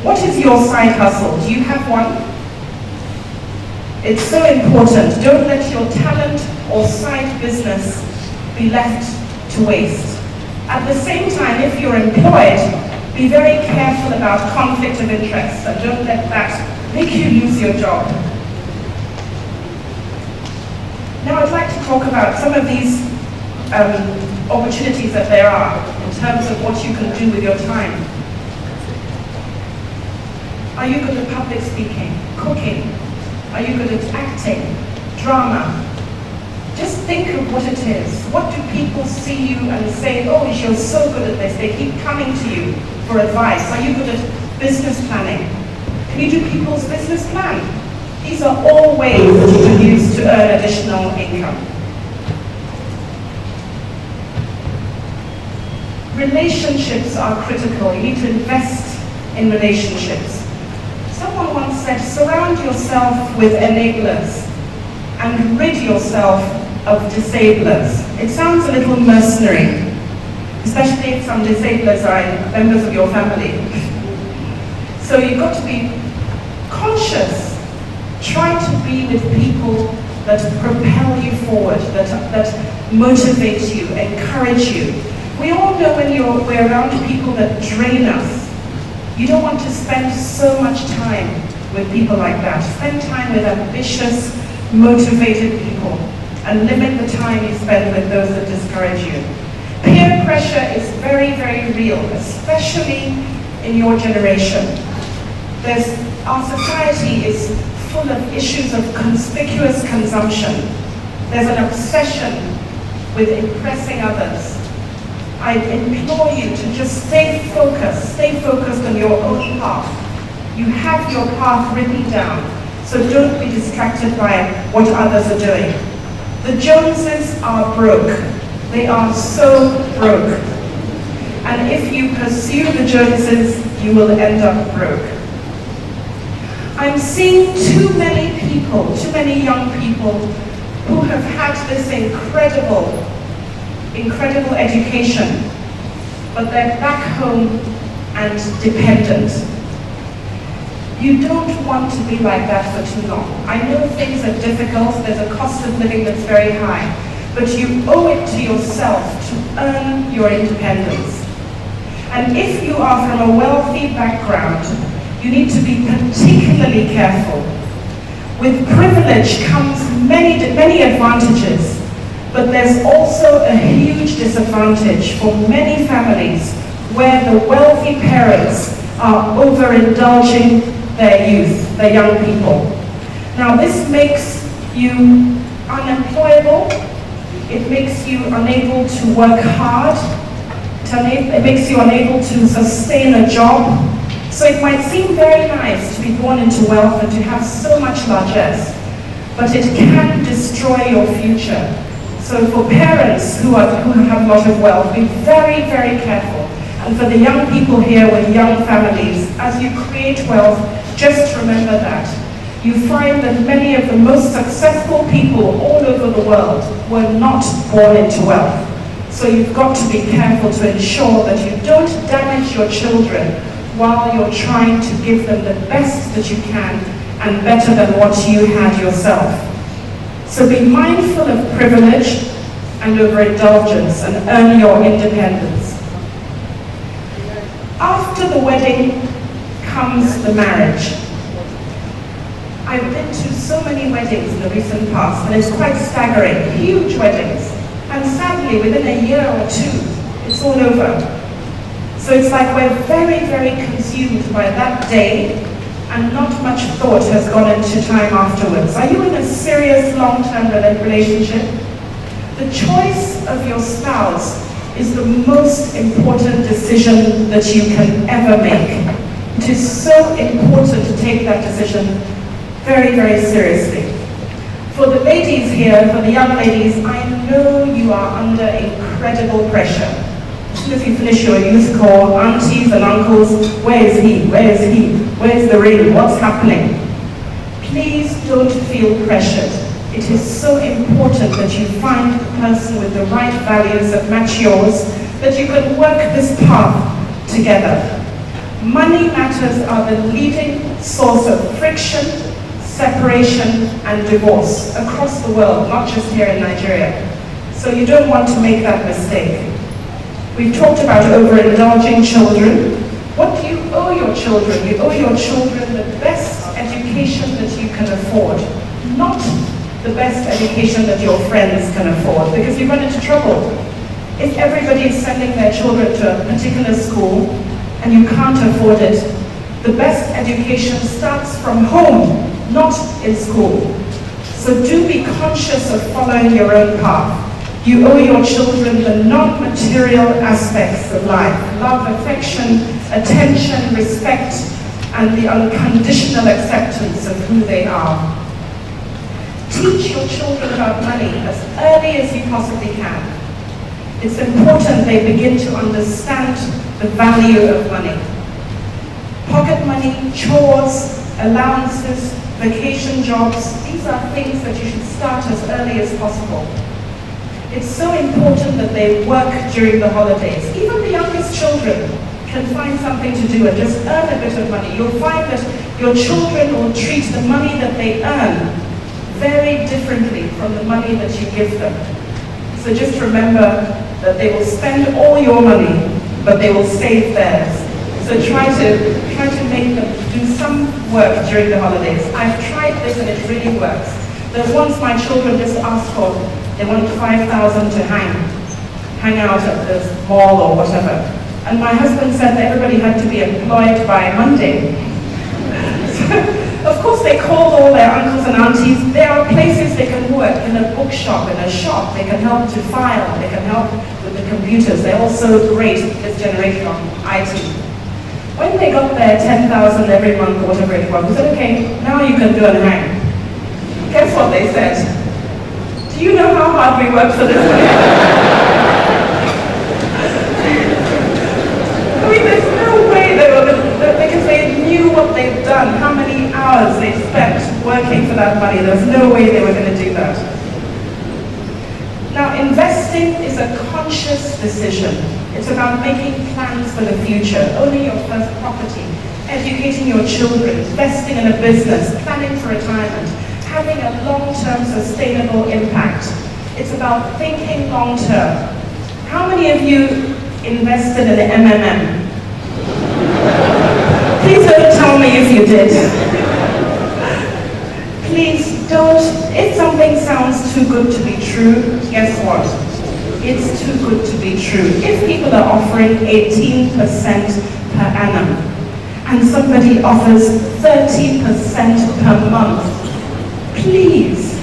What is your side hustle? Do you have one? It's so important. Don't let your talent or side business be left to waste. At the same time, if you're employed, be very careful about conflict of interest and don't let that make you lose your job. Now I'd like to talk about some of these opportunities that there are in terms of what you can do with your time. Are you good at public speaking, cooking? Are you good at acting, drama? Just think of what it is. What do people see you and say, oh, you're so good at this? They keep coming to you for advice. Are you good at business planning? Can you do people's business plan? These are all ways that you can use to earn additional income. Relationships are critical. You need to invest in relationships. Someone once said, surround yourself with enablers and rid yourself of disablers. It sounds a little mercenary, especially if some disablers are members of your family. So you've got to be conscious. Try to be with people that propel you forward, that motivate you, encourage you. We all know when we're around people that drain us. You don't want to spend so much time with people like that. Spend time with ambitious, motivated people and limit the time you spend with those that discourage you. Peer pressure is very, very real, especially in your generation. Our society is full of issues of conspicuous consumption. There's an obsession with impressing others. I implore you to just stay focused on your own path. You have your path written down, so don't be distracted by what others are doing. The Joneses are broke. They are so broke. And if you pursue the Joneses, you will end up broke. I'm seeing too many young people who have had this incredible education, but they're back home and dependent. You don't want to be like that for too long. I know things are difficult, there's a cost of living that's very high, but you owe it to yourself to earn your independence. And if you are from a wealthy background, you need to be particularly careful. With privilege comes many advantages, but there's also a huge disadvantage for many families where the wealthy parents are overindulging their youth, their young people. Now this makes you unemployable, it makes you unable to work hard, it makes you unable to sustain a job. So it might seem very nice to be born into wealth and to have so much largesse, but it can destroy your future. So for parents who have a lot of wealth, be very, very careful. And for the young people here with young families, as you create wealth, just remember that. You find that many of the most successful people all over the world were not born into wealth. So you've got to be careful to ensure that you don't damage your children while you're trying to give them the best that you can and better than what you had yourself. So be mindful of privilege and overindulgence and earn your independence. After the wedding comes the marriage. I've been to so many weddings in the recent past, and it's quite staggering, huge weddings. And sadly, within a year or two, it's all over. So it's like we're very, very consumed by that day, and not much thought has gone into time afterwards. Are you in a serious long-term relationship? The choice of your spouse is the most important decision that you can ever make. It is so important to take that decision very, very seriously. For the ladies here, for the young ladies, I know you are under incredible pressure. As soon as you finish your youth corps, aunties and uncles, where is he? Where is he? Where's the ring? What's happening? Please don't feel pressured. It is so important that you find the person with the right values that match yours, that you can work this path together. Money matters are the leading source of friction, separation, and divorce across the world, not just here in Nigeria. So you don't want to make that mistake. We've talked about overindulging children. What do you owe your children? You owe your children the best education that you can afford, not the best education that your friends can afford, because you run into trouble. If everybody is sending their children to a particular school and you can't afford it, the best education starts from home, not in school. So do be conscious of following your own path. You owe your children the non-material aspects of life: love, affection, attention, respect, and the unconditional acceptance of who they are. Teach your children about money as early as you possibly can. It's important they begin to understand the value of money. Pocket money, chores, allowances, vacation jobs, these are things that you should start as early as possible. It's so important that they work during the holidays. Even the youngest children can find something to do and just earn a bit of money. You'll find that your children will treat the money that they earn very differently from the money that you give them. So just remember that they will spend all your money, but they will save theirs. So try to make them do some work during the holidays. I've tried this and it really works. There was once my children just asked for, they wanted 5,000 to hang out at the mall or whatever. And my husband said that everybody had to be employed by Monday. So, of course, they called all their uncles and aunties. There are places they can work, in a bookshop, in a shop. They can help to file. They can help with the computers. They're all so great, this generation on IT. When they got their 10,000 every month, or whatever it was, we said, okay, now you can go and hang. Guess what they said? Do you know how hard we worked for this money? I mean, there's no way they were, because they knew what they've done, how many hours they spent working for that money. There's no way they were going to do that. Now, investing is a conscious decision. It's about making plans for the future, owning your first property, educating your children, investing in a business, planning for retirement, having a long-term sustainable impact. It's about thinking long-term. How many of you invested in the MMM? Please don't tell me if you did. Please don't. If something sounds too good to be true, guess what? It's too good to be true. If people are offering 18% per annum and somebody offers 30% per month, please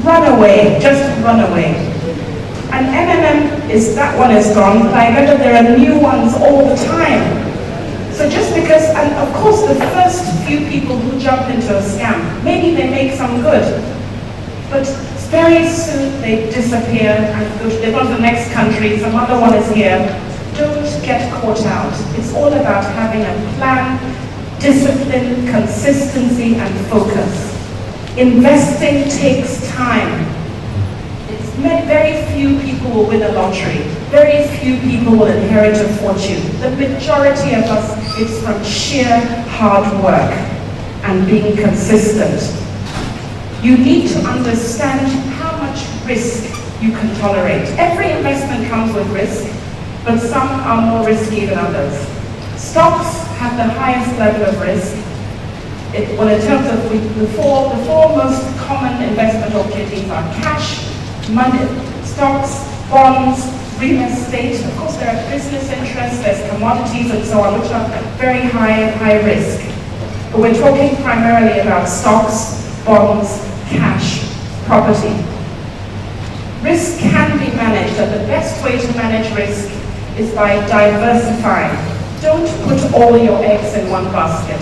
run away, just run away. And MMM that one is gone, but I bet there are new ones all the time. So just because, and of course the first few people who jump into a scam, maybe they make some good, but very soon they disappear and they've gone to the next country, some other one is here. Don't get caught out. It's all about having a plan, discipline, consistency, and focus. Investing takes time. Very few people will win a lottery. Very few people will inherit a fortune. The majority of us, it's from sheer hard work and being consistent. You need to understand how much risk you can tolerate. Every investment comes with risk, but some are more risky than others. Stocks have the highest level of risk. In terms of the four most common investment opportunities are cash, money, stocks, bonds, real estate. Of course, there are business interests, there's commodities and so on, which are very high risk. But we're talking primarily about stocks, bonds, cash, property. Risk can be managed, and the best way to manage risk is by diversifying. Don't put all your eggs in one basket.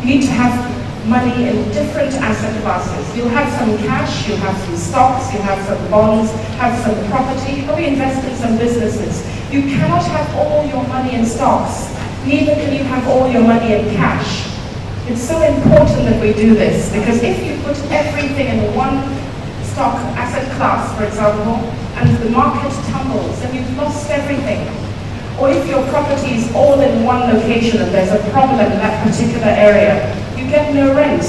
You need to have money in different asset classes. You'll have some cash, you'll have some stocks, you'll have some bonds, have some property, probably invest in some businesses. You cannot have all your money in stocks, neither can you have all your money in cash. It's so important that we do this, because if you put everything in one stock asset class, for example, and the market tumbles, then you've lost everything. Or if your property is all in one location and there's a problem in that particular area, you get no rent.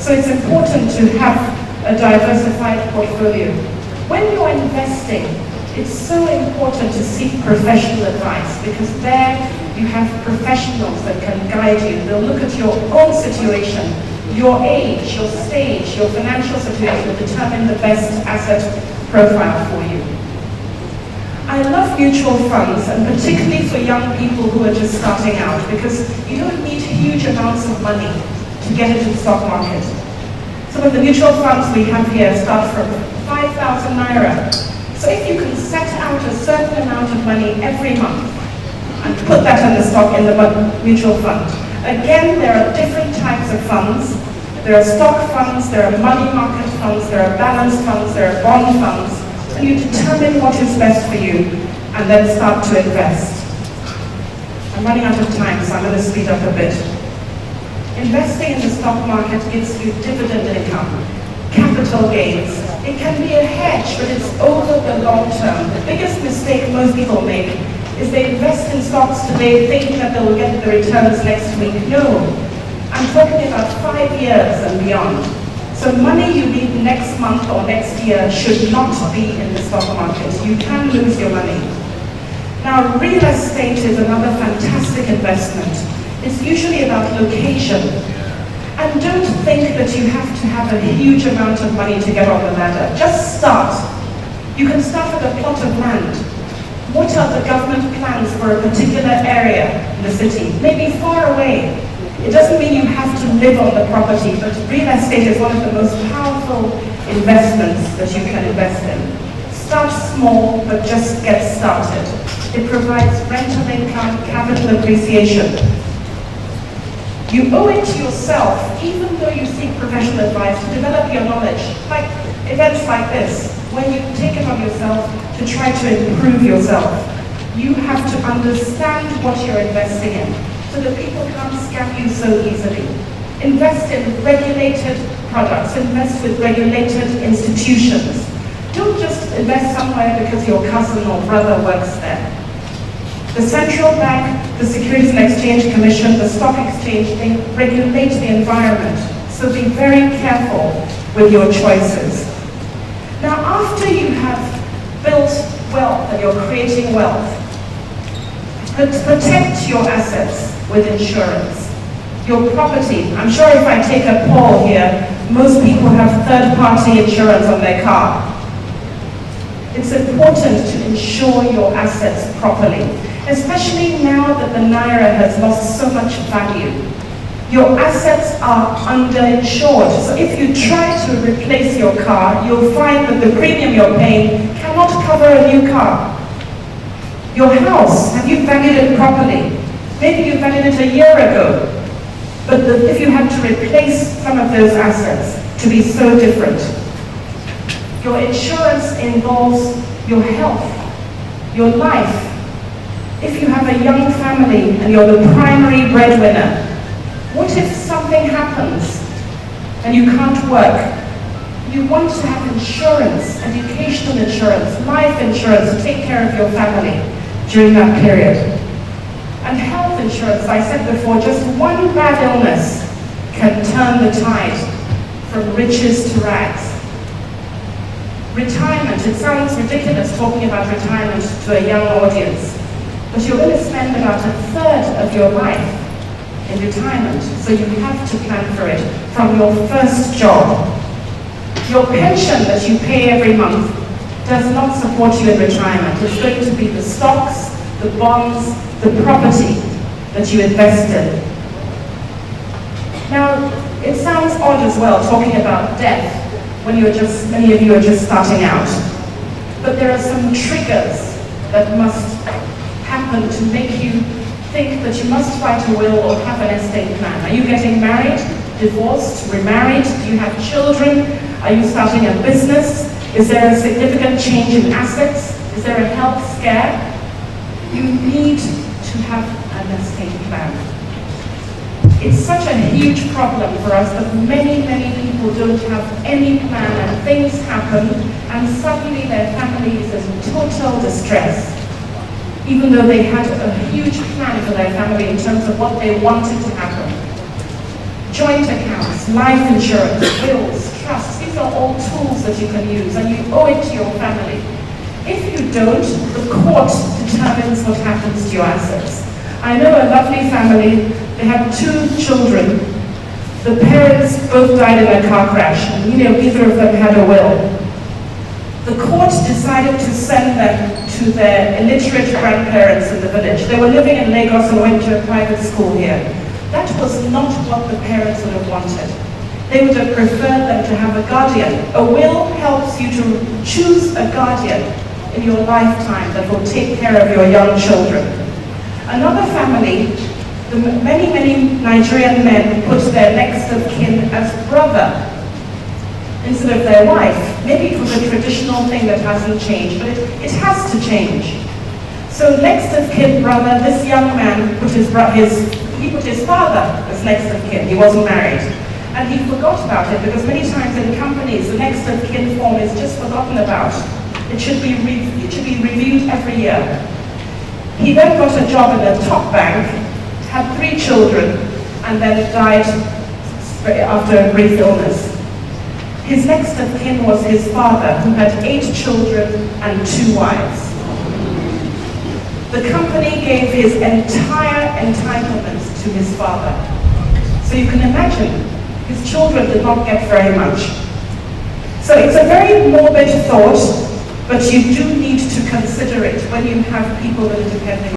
So it's important to have a diversified portfolio. When you're investing, it's so important to seek professional advice, because there you have professionals that can guide you. They'll look at your own situation, your age, your stage, your financial situation, and determine the best asset profile for you. I love mutual funds, and particularly for young people who are just starting out, because you don't need huge amounts of money to get into the stock market. Some of the mutual funds we have here start from 5,000 naira. So if you can set out a certain amount of money every month and put that in the mutual fund. Again, there are different types of funds. There are stock funds, there are money market funds, there are balanced funds, there are bond funds. And you determine what is best for you and then start to invest. I'm running out of time, so I'm going to speed up a bit. Investing in the stock market gives you dividend income, capital gains. It can be a hedge, but it's over the long term. The biggest mistake most people make is they invest in stocks today thinking that they will get the returns next week. No, I'm talking about 5 years and beyond. So money you need next month or next year should not be in the stock market. You can lose your money. Now, real estate is another fantastic investment. It's usually about location. And don't think that you have to have a huge amount of money to get on the ladder. Just start. You can start with a plot of land. What are the government plans for a particular area in the city? Maybe far away. It doesn't mean you have to live on the property, but real estate is one of the most powerful investments that you can invest in. Start small, but just get started. It provides rental income, capital appreciation. You owe it to yourself, even though you seek professional advice, to develop your knowledge. Like events like this, when you take it on yourself to try to improve yourself. You have to understand what you're investing in, so that people can't scam you so easily. Invest in regulated products, invest with regulated institutions. Don't just invest somewhere because your cousin or brother works there. The central bank, the Securities and Exchange Commission, the stock exchange, they regulate the environment. So be very careful with your choices. Now, after you have built wealth and you're creating wealth, protect your assets with insurance. Your property, I'm sure if I take a poll here, most people have third-party insurance on their car. It's important to insure your assets properly, especially now that the naira has lost so much value. Your assets are underinsured, so if you try to replace your car, you'll find that the premium you're paying cannot cover a new car. Your house, have you valued it properly? Maybe you valued it a year ago, but if you had to replace some of those assets to be so different. Your insurance involves your health, your life. If you have a young family and you're the primary breadwinner, what if something happens and you can't work? You want to have insurance, educational insurance, life insurance to take care of your family during that period. And health insurance, I said before, just one bad illness can turn the tide from riches to rags. Retirement, it sounds ridiculous talking about retirement to a young audience, but you're going to spend about a third of your life in retirement, so you have to plan for it from your first job. Your pension that you pay every month does not support you in retirement. It's going to be the stocks, the bonds, the property that you invest in. Now, it sounds odd as well talking about death when many of you are just starting out. But there are some triggers that must happen to make you think that you must write a will or have an estate plan. Are you getting married, divorced, remarried? Do you have children? Are you starting a business? Is there a significant change in assets? Is there a health scare? You need to have an estate plan. It's such a huge problem for us that many people don't have any plan, and things happen and suddenly their family is in total distress. even though they had a huge plan for their family in terms of what they wanted to happen. Joint accounts, life insurance, wills, trusts, these are all tools that you can use, and you owe it to your family. If you don't, the court determines what happens to your assets. I know a lovely family, they had 2 children. The parents both died in a car crash, and neither of them had a will. The court decided to send them to their illiterate grandparents in the village. They were living in Lagos and went to a private school here. That was not what the parents would have wanted. They would have preferred them to have a guardian. A will helps you to choose a guardian in your lifetime that will take care of your young children. Another family, many Nigerian men put their next of kin as brother instead of their wife. Maybe it was a traditional thing that hasn't changed, but it has to change. So next of kin brother, this young man put his father as next of kin. He wasn't married. And he forgot about it because many times in companies, the next of kin form is just forgotten about. It should be reviewed every year. He then got a job in a top bank, had 3 children, and then died after a brief illness. His next of kin was his father, who had 8 children and 2 wives. The company gave his entire entitlements to his father. So you can imagine, his children did not get very much. So it's a very morbid thought, but you do need to consider it when you have people that are depending